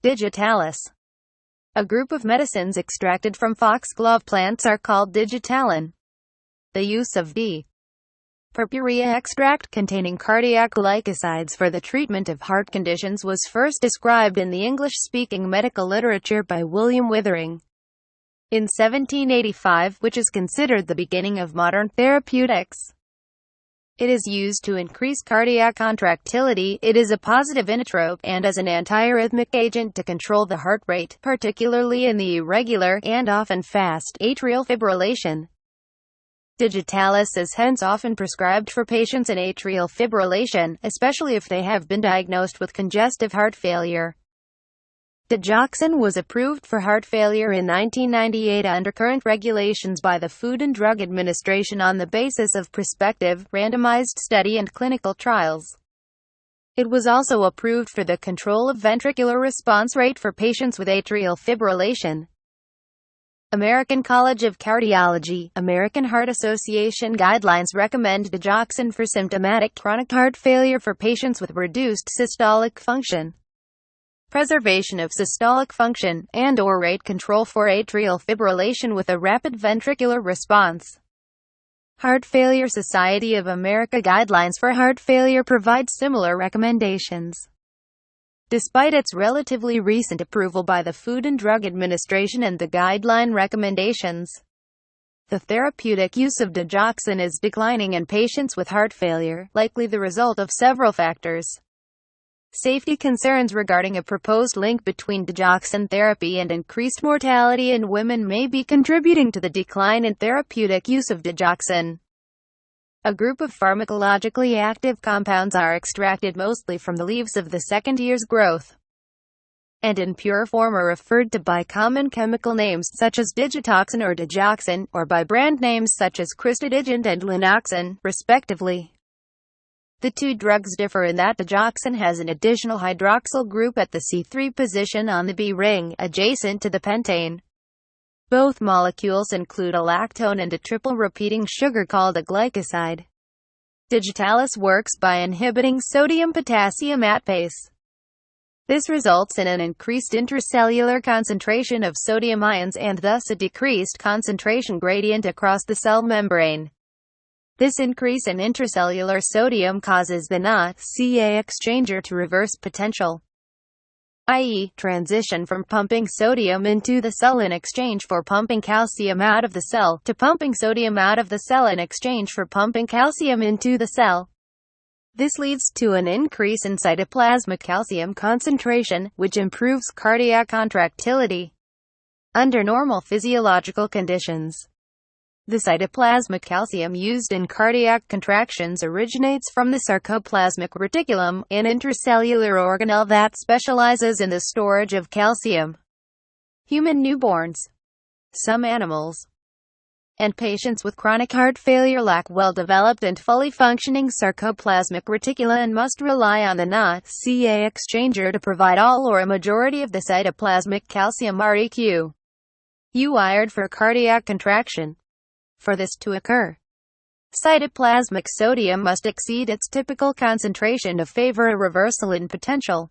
Digitalis. A group of medicines extracted from foxglove plants are called digitalin. The use of D. purpurea extract containing cardiac glycosides for the treatment of heart conditions was first described in the English-speaking medical literature by William Withering in 1785, which is considered the beginning of modern therapeutics. It is used to increase cardiac contractility. It is a positive inotrope and as an antiarrhythmic agent to control the heart rate, particularly in the irregular, and often fast, atrial fibrillation. Digitalis is hence often prescribed for patients in atrial fibrillation, especially if they have been diagnosed with congestive heart failure. Digoxin was approved for heart failure in 1998 under current regulations by the Food and Drug Administration on the basis of prospective, randomized study and clinical trials. It was also approved for the control of ventricular response rate for patients with atrial fibrillation. American College of Cardiology, American Heart Association guidelines recommend digoxin for symptomatic chronic heart failure for patients with reduced systolic function, preservation of systolic function, and/or rate control for atrial fibrillation with a rapid ventricular response. Heart Failure Society of America guidelines for heart failure provide similar recommendations. Despite its relatively recent approval by the Food and Drug Administration and the guideline recommendations, the therapeutic use of digoxin is declining in patients with heart failure, likely the result of several factors. Safety concerns regarding a proposed link between digoxin therapy and increased mortality in women may be contributing to the decline in therapeutic use of digoxin. A group of pharmacologically active compounds are extracted mostly from the leaves of the second year's growth, and in pure form are referred to by common chemical names such as digitoxin or digoxin, or by brand names such as Cristadigent and Linoxin, respectively. The two drugs differ in that digoxin has an additional hydroxyl group at the C3 position on the B ring, adjacent to the pentane. Both molecules include a lactone and a triple repeating sugar called a glycoside. Digitalis works by inhibiting sodium-potassium ATPase. This results in an increased intracellular concentration of sodium ions and thus a decreased concentration gradient across the cell membrane. This increase in intracellular sodium causes the Na-Ca exchanger to reverse potential, i.e., transition from pumping sodium into the cell in exchange for pumping calcium out of the cell, to pumping sodium out of the cell in exchange for pumping calcium into the cell. This leads to an increase in cytoplasmic calcium concentration, which improves cardiac contractility under normal physiological conditions. The cytoplasmic calcium used in cardiac contractions originates from the sarcoplasmic reticulum, an intracellular organelle that specializes in the storage of calcium. Human newborns, some animals, and patients with chronic heart failure lack well-developed and fully functioning sarcoplasmic reticula and must rely on the Na-Ca exchanger to provide all or a majority of the cytoplasmic calcium required for cardiac contraction. For this to occur, cytoplasmic sodium must exceed its typical concentration to favor a reversal in potential,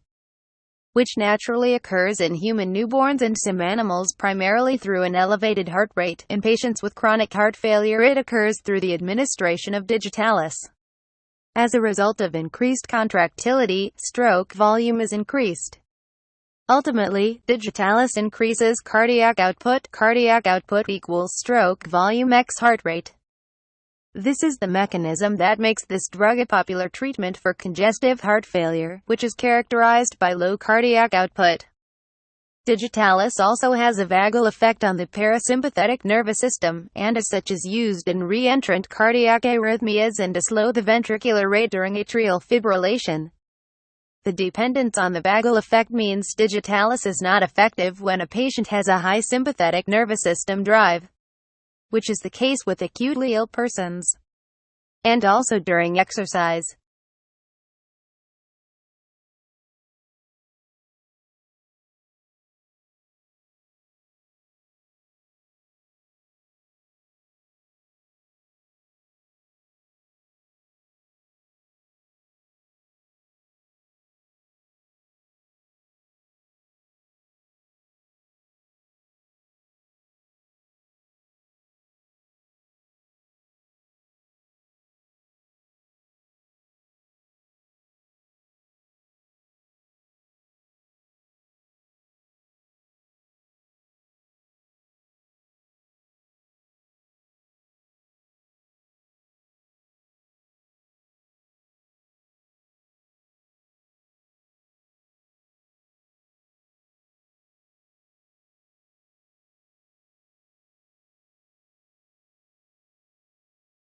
which naturally occurs in human newborns and some animals primarily through an elevated heart rate. In patients with chronic heart failure, it occurs through the administration of digitalis. As a result of increased contractility, stroke volume is increased. Ultimately, digitalis increases cardiac output. Cardiac output equals stroke volume x heart rate. This is the mechanism that makes this drug a popular treatment for congestive heart failure, which is characterized by low cardiac output. Digitalis also has a vagal effect on the parasympathetic nervous system, and as such is used in reentrant cardiac arrhythmias and to slow the ventricular rate during atrial fibrillation. The dependence on the vagal effect means digitalis is not effective when a patient has a high sympathetic nervous system drive, which is the case with acutely ill persons, and also during exercise.